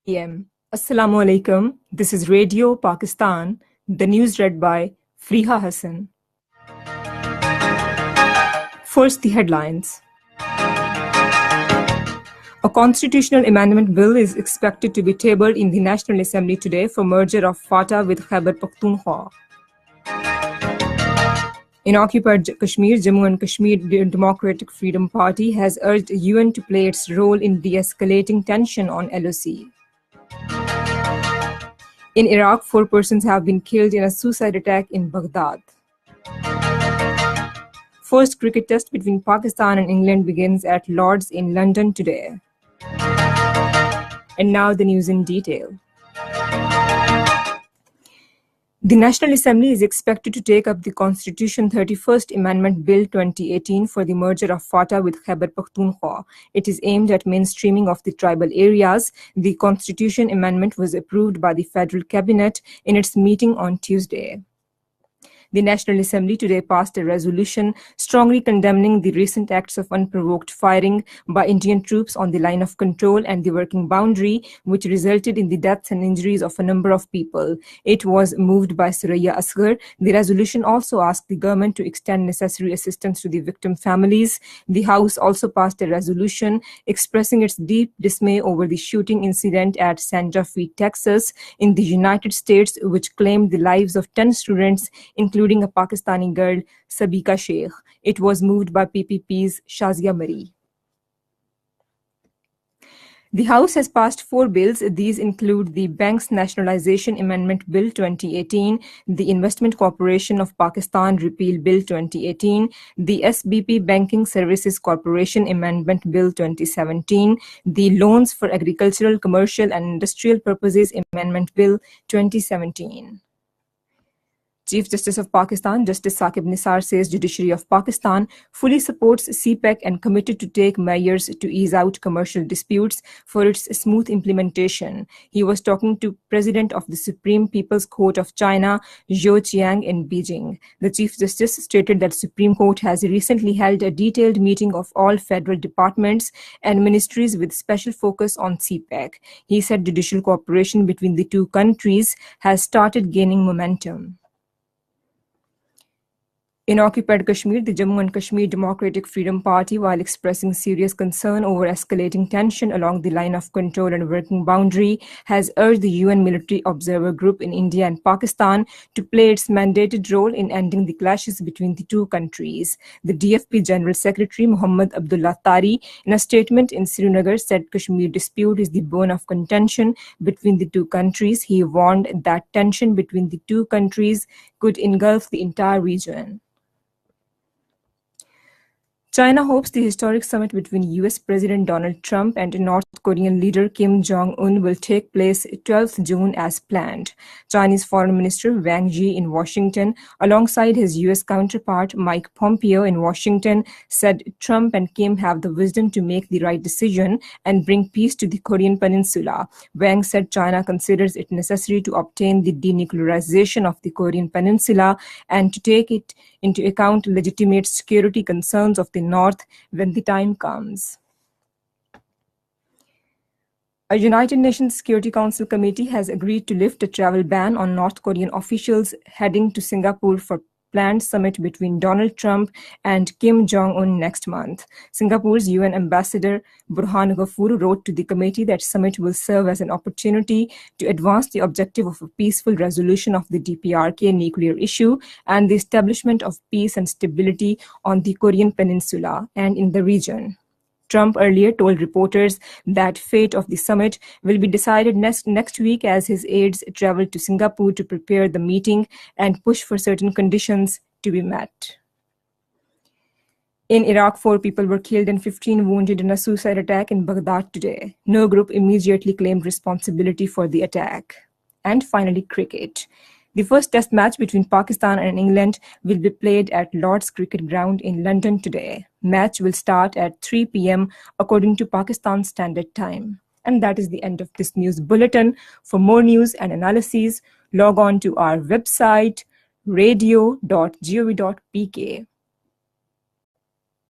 PM. Assalamu alaikum. This is Radio Pakistan. The news read by Friha Hassan. First, the headlines. A constitutional amendment bill is expected to be tabled in the National Assembly today for merger of FATA with Khyber Pakhtunkhwa. In occupied Kashmir, Jammu and Kashmir Democratic Freedom Party has urged UN to play its role in de-escalating tension on LOC. In Iraq, 4 persons have been killed in a suicide attack in Baghdad. First cricket test between Pakistan and England begins at Lord's in London today. And now the news in detail. The National Assembly is expected to take up the Constitution 31st Amendment Bill 2018 for the merger of FATA with Khyber Pakhtunkhwa. It is aimed at mainstreaming of the tribal areas. The Constitution Amendment was approved by the Federal Cabinet in its meeting on Tuesday. The National Assembly today passed a resolution strongly condemning the recent acts of unprovoked firing by Indian troops on the line of control and the working boundary, which resulted in the deaths and injuries of a number of people. It was moved by Suraya Asghar. The resolution also asked the government to extend necessary assistance to the victim families. The House also passed a resolution expressing its deep dismay over the shooting incident at Santa Fe, Texas, in the United States, which claimed the lives of 10 students, including a Pakistani girl, Sabika Sheikh. It was moved by PPP's Shazia Mari. The House has passed 4 bills. These include the Banks Nationalization Amendment Bill 2018, the Investment Corporation of Pakistan Repeal Bill 2018, the SBP Banking Services Corporation Amendment Bill 2017, the Loans for Agricultural, Commercial and Industrial Purposes Amendment Bill 2017. Chief Justice of Pakistan, Justice Saqib Nisar, says Judiciary of Pakistan fully supports CPEC and committed to take measures to ease out commercial disputes for its smooth implementation. He was talking to President of the Supreme People's Court of China, Zhou Qiang, in Beijing. The Chief Justice stated that Supreme Court has recently held a detailed meeting of all federal departments and ministries with special focus on CPEC. He said judicial cooperation between the two countries has started gaining momentum. In occupied Kashmir, the Jammu and Kashmir Democratic Freedom Party, while expressing serious concern over escalating tension along the line of control and working boundary, has urged the UN Military Observer Group in India and Pakistan to play its mandated role in ending the clashes between the two countries. The DFP General Secretary Muhammad Abdullah Tari, in a statement in Srinagar, said Kashmir dispute is the bone of contention between the two countries. He warned that tension between the two countries could engulf the entire region. China hopes the historic summit between US President Donald Trump and North Korean leader Kim Jong-un will take place 12th June as planned. Chinese Foreign Minister Wang Yi in Washington, alongside his US counterpart Mike Pompeo in Washington, said Trump and Kim have the wisdom to make the right decision and bring peace to the Korean Peninsula. Wang said China considers it necessary to obtain the denuclearization of the Korean Peninsula and to take it into account legitimate security concerns of the North when the time comes. A United Nations Security Council committee has agreed to lift a travel ban on North Korean officials heading to Singapore for planned summit between Donald Trump and Kim Jong-un next month. Singapore's UN Ambassador Burhan Ghafoor wrote to the committee that summit will serve as an opportunity to advance the objective of a peaceful resolution of the DPRK nuclear issue and the establishment of peace and stability on the Korean Peninsula and in the region. Trump earlier told reporters that fate of the summit will be decided next week as his aides travel to Singapore to prepare the meeting and push for certain conditions to be met. In Iraq, 4 people were killed and 15 wounded in a suicide attack in Baghdad today. No group immediately claimed responsibility for the attack. And finally, cricket. The first test match between Pakistan and England will be played at Lord's Cricket Ground in London today. Match will start at 3 p.m. according to Pakistan Standard Time. And that is the end of this news bulletin. For more news and analyses, log on to our website radio.gov.pk.